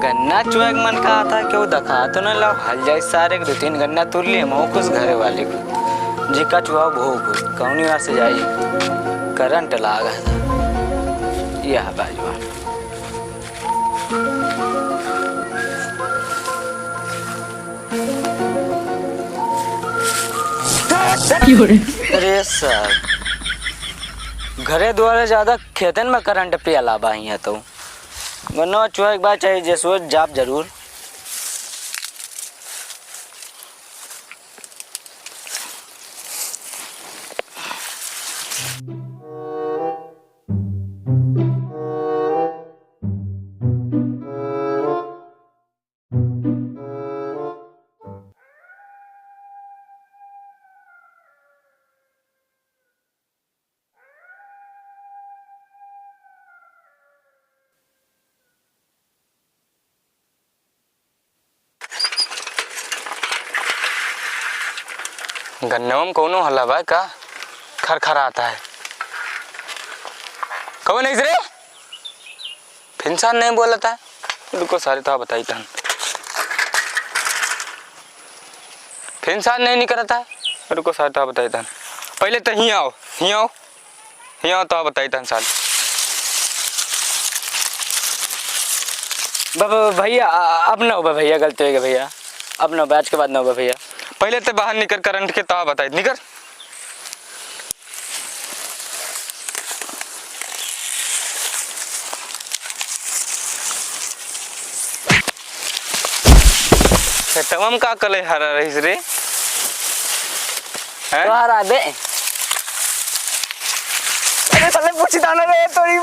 गन्ना चुएक मन का आता क्यों दखा तो न लो हल जाए सारे 2-3 गन्ना तुर लिए मऊ कुछ घरे वाले को जिका चुआ भो कुछ कौनी वार से जाई करंट लागा था यह बाजू अरे सर घरे द्वारा ज्यादा खेतन में करंट पे अलावा ही है तो गन्ना चुआ एक बार चाहिए जैसो जाप जरूर गन्ने में कौनो हल्ला भाई का खर आता है कौन है रे इंसान नहीं बोला था रुको सारे तो बताई था इंसान नहीं निकलता है रुको सारे तो बताई था पहले तो ही आओ तो बताई था साल भैया अब ना हो भैया गलती हो गया भैया अब ना बैच के बाद ना होगा भैया पहले तो बाहर निकल करंट के ताव बताई निकल तमाम का कले हरा रहीस रे हैं हरा दे अरे साले पूछी दाना रे तोरी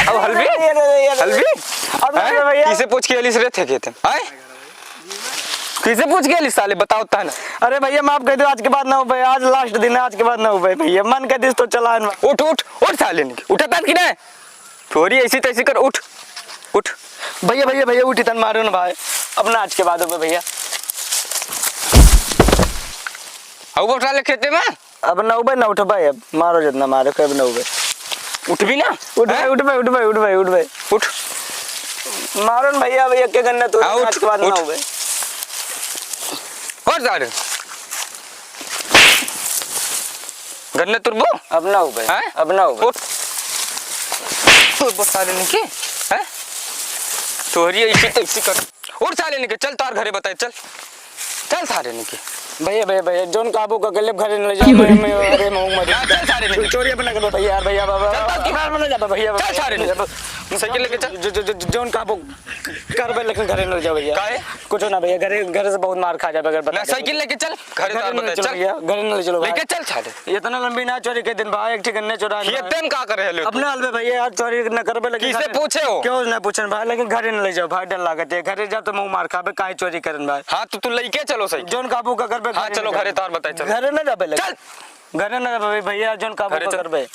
अब हलवी अब भैया किसे पूछ के अलिस रे थे के तुम हैं किसे पूछ के अलिस साले बताओ ता ना अरे भैया माफ कर दो आज के बाद ना हो भैया आज लास्ट दिन है आज के बाद ना हो भैया मन कर दिस तो चला उठ साले ने उठा ता कि नहीं थोड़ी ऐसी तैसी कर उठ भैया उठी तन मारो ना भाई अपना आज के बाद हो भैया अब उठा ले खेते में अब ना उठ भाई अब मारो जितना मारो कब ना उठ भी ना उठ भाई मारो ना भैया के गन्ना तो आज के बाद ना हो और सारे गन्ने तुरबो अब ना हो तुरबो साले निके हैं तोहरी ऐसी कर और साले निके चल तार घरे बताए चल सारे निके भैया जोन काबू का गले घरे न ले जाओ मैं अरे मुंह मत चल सारे निके चोरी अपना कर भैया बाबा किनार में जा भैया चल सारे निके साइकिल लेके चल जोन काबू करबे लेकिन घरे न ले जाओ भैया काहे कुछ ना भैया घर से बहुत मार खा जाए अगर बता साइकिल लेके चल घरे तार बता चल भैया घरे न ले चलो लेके चल सारे इतना लंबी ना चोरी के दिन भाई एक ठीक गन्ने चोरा ये तेम का करे हेलो अपने हाल में भैया यार चोरी न करबे लेकिन किसे पूछे हो क्यों ना पूछन भाई लेकिन घरे न ले जाओ भाई डर लागत है घरे जा तो मुंह मार खाबे काहे चोरी करन भाई हां तो तू लेके चलो सही जोन काबू का करबे हां चलो घरे तार बताई चल घरे न जाबे चल घरे न जाबे भैया जोन काबू का करबे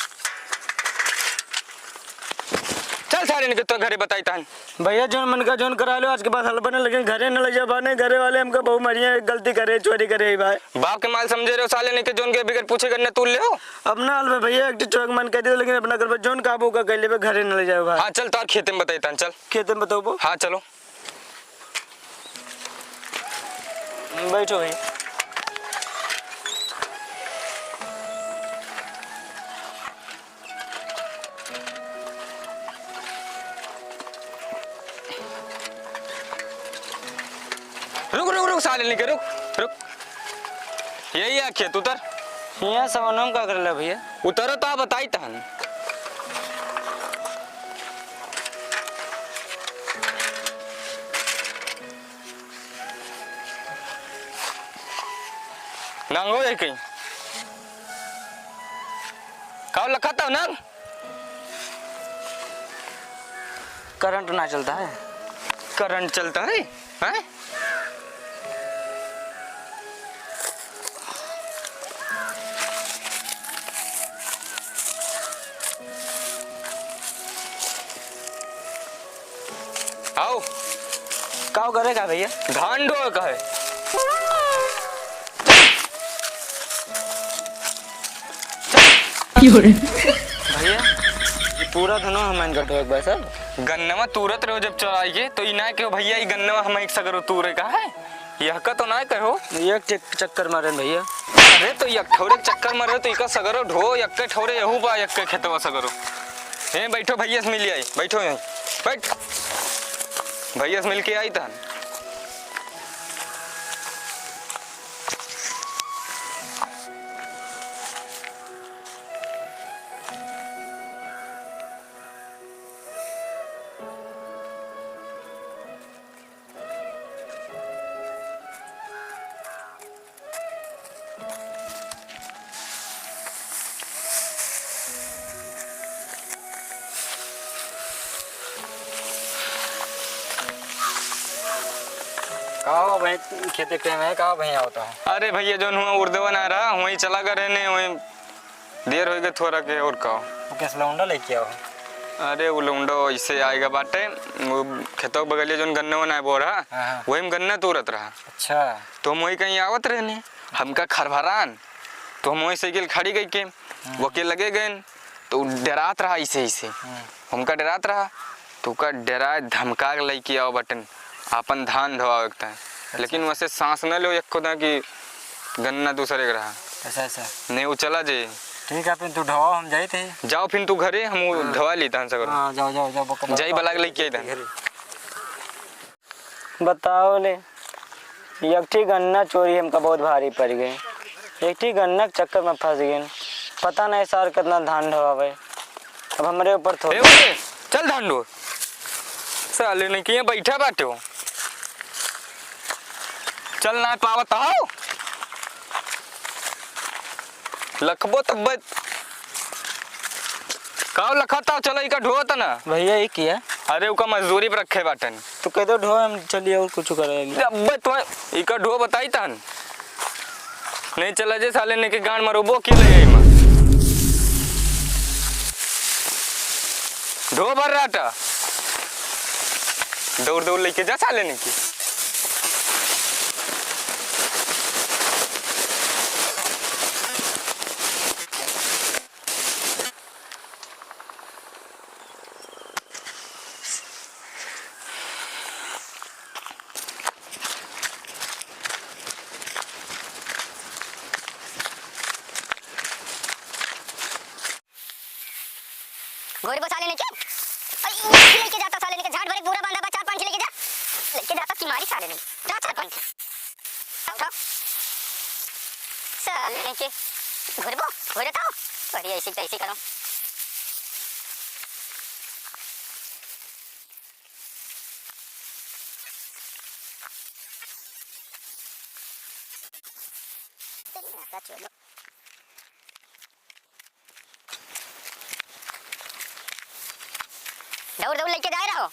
चल सारे निकल तो घरे बताई तान भैया जोन मन का जोन करा लो आज के बाद हल बने लेकिन घरे न ले जा बाने घरे वाले हमका बहु मरिया गलती करे चोरी करे भाई बाप के माल समझे रहे हो साले ने के जोन के बिगर पूछे करने तू ले हो अब ना हल भैया एक चोक मन कह दे लेकिन अपना कर जोन काबू का कह ले घरे न ले जाओ भाई हां चल तार खेते में बताई तान चल खेते में बताओ हां चलो बैठो भाई रुक साले निके रुक यही है खेत उतर यहाँ सामान का कर ले भैया उतरो तो बताई तहन नंगो है कहीं काव लखा था ना करंट ना चलता है करंट चलता है हैं आओ काव करेगा भैया धान डो का है भैया पूरा धनो हम कटो एक बार सर गन्नवा तुरत रहो जब चढ़ाई के तो इना के भैया ई गन्नवा हम एक सगरो तूरे का है यह का तो ना कहो एक चक्कर मारे भैया। अरे तो एक ठौरे चक्कर मारे तो इका सगरो ढो एक के ठौरे यहू बा एक के खेतवा सगरो हे बैठो भैया से मिल आई बैठो यहीं बैठ भैया से मिल के आई तहन कहा भाई खेते पे में कहा भाई होता है। अरे भैया जो हुआ उर्दवन आ रहा वहीं चला कर रहने वहीं देर हो गई थोड़ा के और कहो वो कैसे लौंडा लेके आओ। अरे वो लौंडो ऐसे आएगा बाटे वो खेतों बगलिए जो गन्ना बनाए बो रहा वही में गन्ना तुरत रहा। अच्छा तो हम वही कहीं आवत रहने हमका खरभरान तो हम वही साइकिल खड़ी गई के वकील लगे गए तो डरात रहा ऐसे ऐसे हमका डरात रहा तो का डरा धमका के लेके आओ बटन अपन धान धोआ लगता है लेकिन वैसे सांस न लो एक खुदा कि गन्ना दूसरे का रहा ऐसा ऐसा नहीं वो चला जे ठीक है फिर तू ढवा हम जाए थे जाओ फिर तू घरे हम धवा ली धान सगर हाँ जाओ जाओ जाओ जाई बलाग लेके आई धान बताओ ले एकठी गन्ना चोरी हमका बहुत भारी पड़ गई एकठी गन्ना के चक्कर में फंस गए पता नहीं सार कितना धान ढवावे अब हमारे ऊपर थोड़ा चल धान ढो साले ने किया बैठा बाटे हो चल ना पावत आओ लखबो तब काव लखता चलो इका ढोता ना भैया ये किया अरे उका मजदूरी पर रखे बाटन तो कह दो ढो हम चलिए और कुछ करेंगे अब्बे तो इका ढो बताई तन नहीं चला जे साले ने के गांड मरोबो की ले आई मां ढो भर राटा दौड़ दौड़ लेके जा साले ने की गोरी साले ने क्या लेके जाता साले ने झाड़ भरे पूरा बांधा बा 4-5 लेके जाता की मारी साले ने 4-5 उठाओ साले ने के घोरे था अरे ऐसे कैसे करो चलो दौड़ दौड़ लेके जा रहा हो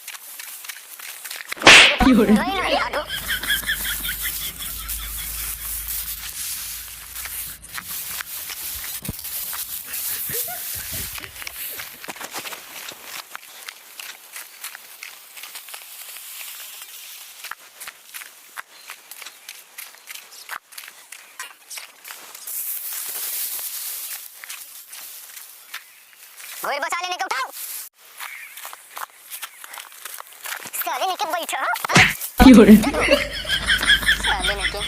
घोड़े बसा लेने को उठाओ साले ने के बैठा साले ने के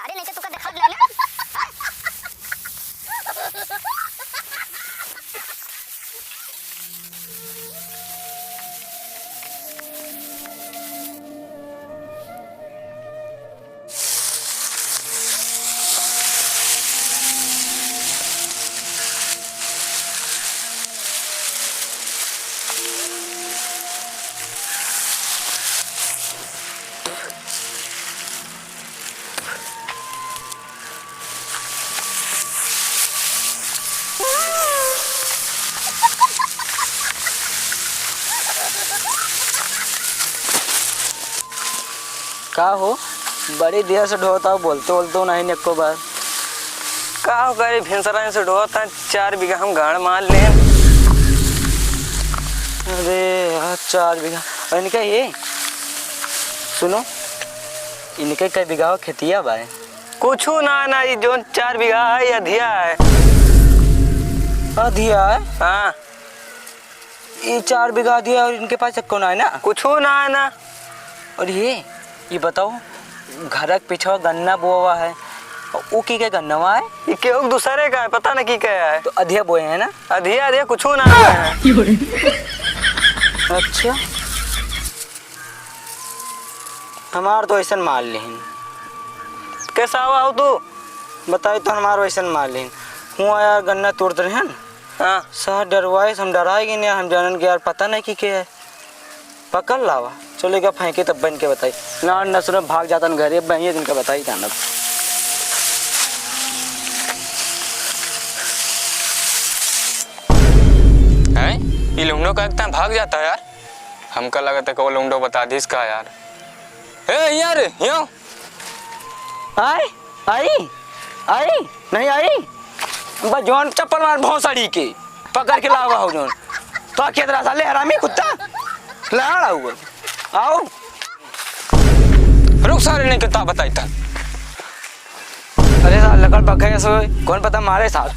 साले नहीं तू का दिखा दिला ना। का हो बड़ी देर से ढोता हो, बोलते बोलते हो नहीं निको बार। का हो करे भिनसरा से ढोता 4 बीघा हम गाड़ मार ले। अरे यार 4 बीघा। और इनका ये सुनो, इनके कई बीघा खेतिया बा है? कुछ ना ये जो 4 बीघा है ये अधिया है। अधिया है? हाँ ये 4 बीघा अधिया और इनके पास कौन है ना? कुछ ना। और ये बताओ घर के पीछे गन्ना बोआ हुआ है, वो की के गन्ना हुआ है? ये केहू दूसरे का है, पता ना की क्या है। तो अधिया बोए है ना? अधिया कुछ ना है। अच्छा हमार तो ऐसा मार लेहिन। कैसा हुआ हो तू? बताई तो हमार वैसा मार लेहिन। हुआ यार गन्ना तोड़ते रहे हैं। हाँ सर डरवाए हम डराएगी नहीं, हम जानन के यार पता नहीं कि क्या है। पकड़ लावा चलेगा फेंके तब बन के बताई ना नसर भाग जाता घरे बहिए दिन का बताई जाना। हैं ये लुंडो का इतना भाग जाता है यार, हमका लगा था कि वो लुंडो बता दी इसका यार। ए यार यो आई आई आई नहीं आई बस जोन चप्पल मार भौंसड़ी के पकड़ के लावा हो जोन तो खेतरा साले हरामी कुत्ता लाड़ा हुआ आओ रुक सारे नहीं कितना बताई था। अरे साल लकड़ पके सो कौन पता मारे साल